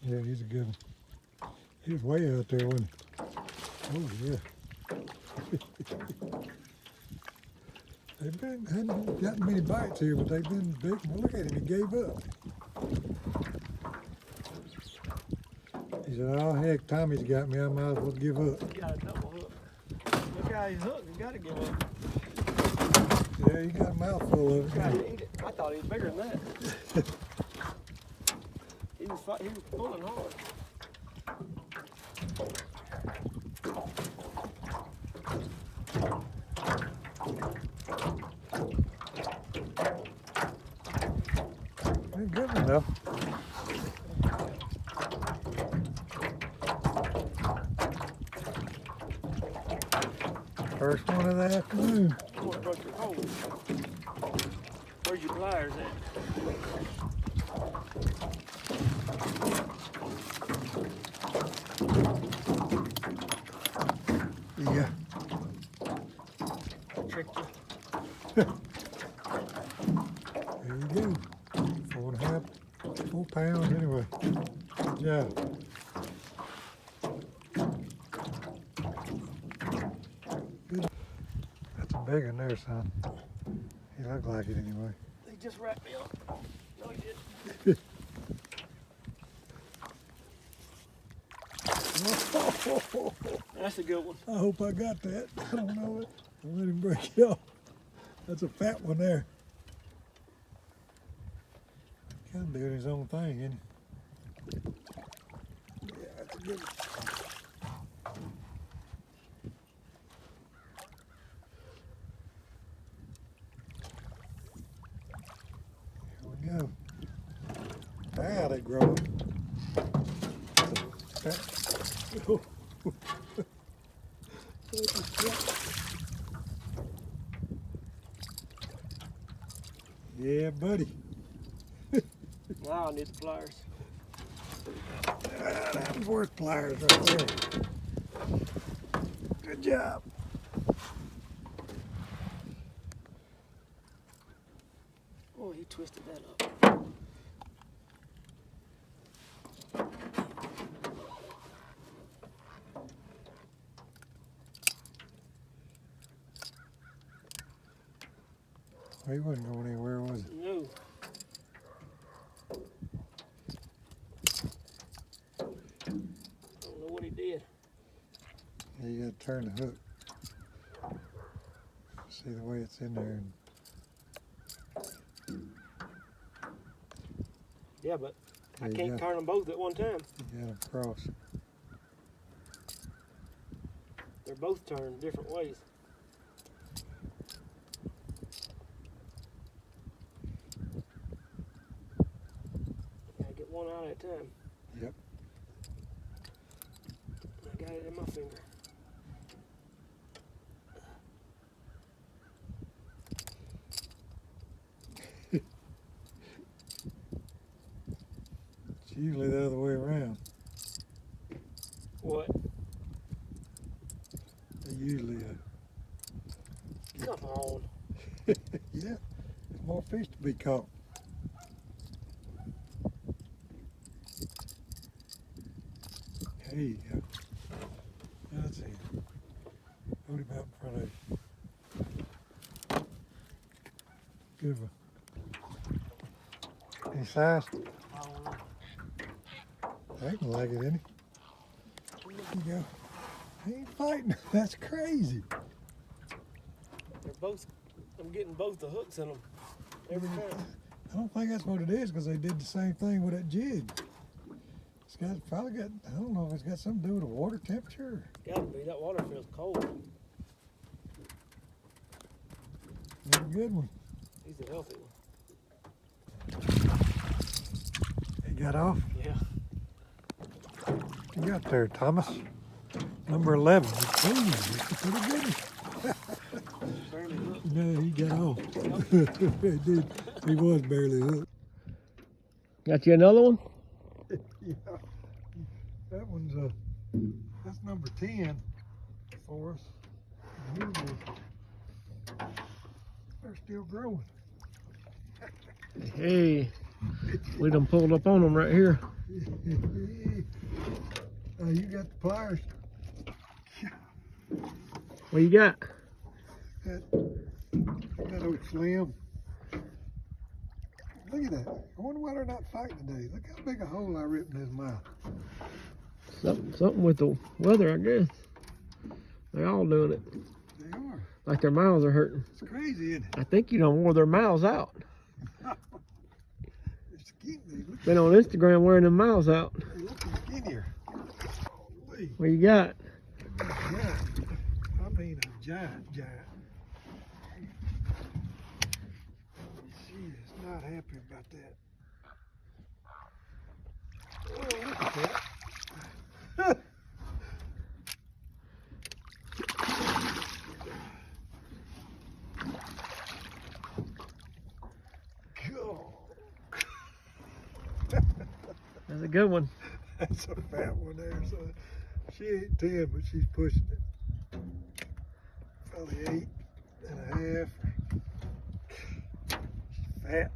Yeah, he's a good one. He was way out there, wasn't he? Oh, yeah. Hadn't gotten many bites here, but they've been big. Well, look at him, he gave up. He said, oh, heck, Tommy's got me, I might as well give up. He got a double hook. Look how he's hooked, he got to give up. Yeah, he got a mouthful of it. Tried to eat it. I thought he was bigger than that. He was pulling hard. He's a good one, though. First one of the afternoon. What broke your hole? Where's your pliers at? Yeah. Tricked you. There you go. 4.5, 4 pounds anyway. Good job. Good. That's a big one there, son. He looked like it anyway. They just wrapped me up. No, he didn't. That's a good one. I hope I got that. I don't know it. I'll let him break it off. That's a fat one there. Kind of doing his own thing, isn't he? Yeah, that's a good one. Here we go. Now they grow. Yeah, buddy. Now I need the pliers. That was worth pliers right there. Good job. Oh, he twisted that up. He wasn't going anywhere, was he? No. Don't know what he did. Yeah, you got to turn the hook. See the way it's in there. Yeah, but I There you can't go. turn them both at one time. You got them cross. They're both turned different ways. Gotta get one out at a time. Yep. I got it in my finger. It's usually the other way around. What? They usually, Come on. yeah, there's more fish to be caught. There you go. That's it. Hold him out in front of you. Good one. Any size? I don't know. I can like it, isn't he? There you go. He ain't fighting. That's crazy. They're both, I'm getting both the hooks in them every time. I don't think that's what it is because they did the same thing with that jig. It's probably got, I don't know if it's got something to do with the water temperature. Gotta be, that water feels cold. It's a good one. He's a healthy one. He got off. Yeah. You got there, Thomas. Number 11. Ooh, he's a pretty good one. Barely hooked. No, he got off. He did. He was barely hooked. Got you another one? Yeah. That one's that's number 10 for us. Usually, there's still growing. Hey, we done pulled up on them right here. You got the pliers. What you got? That old Slim. Look at that. I wonder why they're not fighting today. Look how big a hole I ripped in his mouth. Something with the weather, I guess. They all doing it. They are. Like their mouths are hurting. It's crazy, isn't it? I think you done wore their mouths out. They're skinny. They look, Been on Instagram wearing their mouths out. they're looking skinnier. Holy. What you got? Giant. I mean a giant. She is not happy about that. Oh, look at that. That's a good one. That's a fat one there, son. She ain't 10, but she's pushing it. Probably 8.5. She's fat.